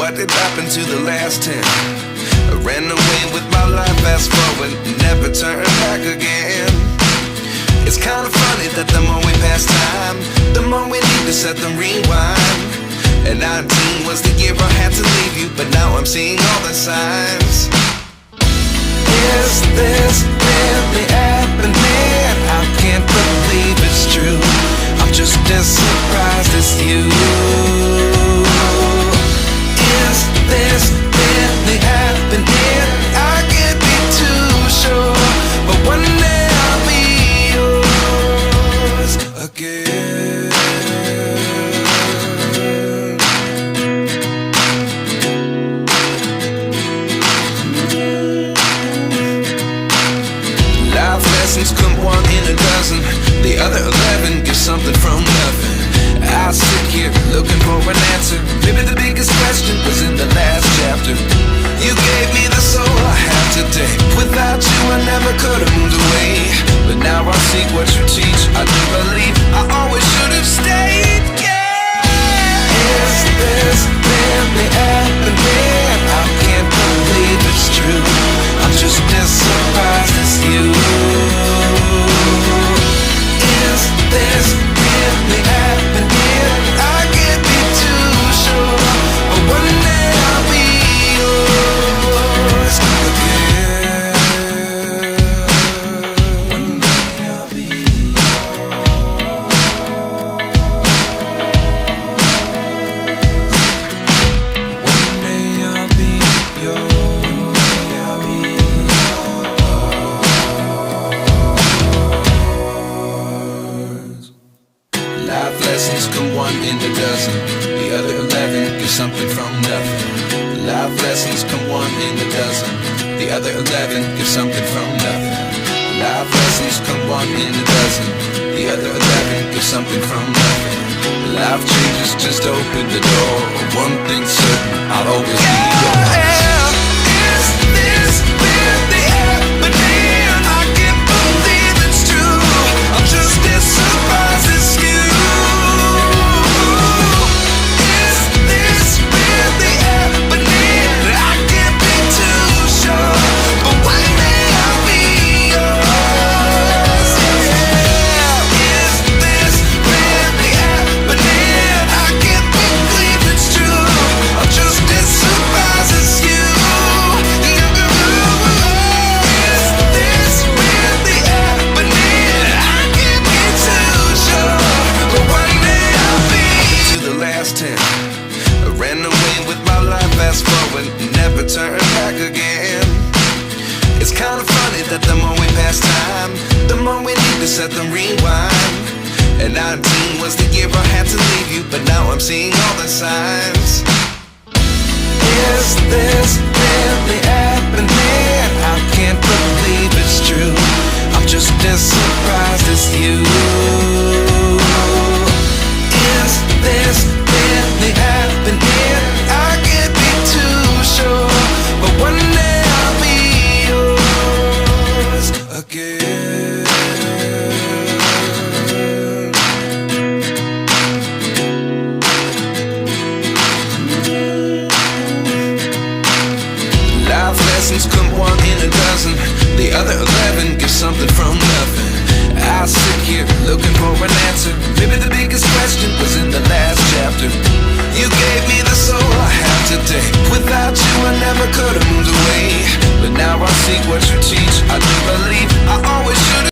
What did happen to the last 10? I ran away with my life, fast forward, never turn back again. It's kind of funny that the more we pass time, the more we need to set them rewind. And 19 was the year I had to leave you, but now I'm seeing all the signs. Is this really happening? I can't believe it's true. I'm just as surprised as you. Is this really happening? I can't be too sure, but one day I'll be yours again. Life lessons come one in a dozen. The other 11 get something from nothing. I sit here looking for an answer. Maybe the biggest question was in the last chapter. You gave me the soul I have today. Without you I never could have moved away. But now I see what you teach. I do believe I always should have stayed. Yeah. Is this really happening? I can't believe it's true. I'm just as surprised as you. Is this really happening? I can't be too sure, but one day I'll be yours again. One day I'll be yours. One day I'll be yours. I'll be yours. Life lessons come one in a dozen. The other 11 get something from nothing. Life lessons come one in a dozen. The other 11 get something from nothing. Life lessons come one in a dozen. The other 11 get something from nothing. Life changes, just open the door. One thing's certain, I'll always be yours. Is this really happening? I can't believe it's true. I'm just as surprised as you. Turn back again. It's kind of funny that the more we pass time, the more we need to set them rewind. And 19 was the year I had to leave you, but now I'm seeing all the signs. Is this really happening? I can't believe it's true. I'm just as surprised as you. Is this really happening? I can't be too sure, but one day I'll be yours again. Life lessons come one in a dozen. The other 11 get something from nothing. I sit here looking for an answer. Maybe the biggest question was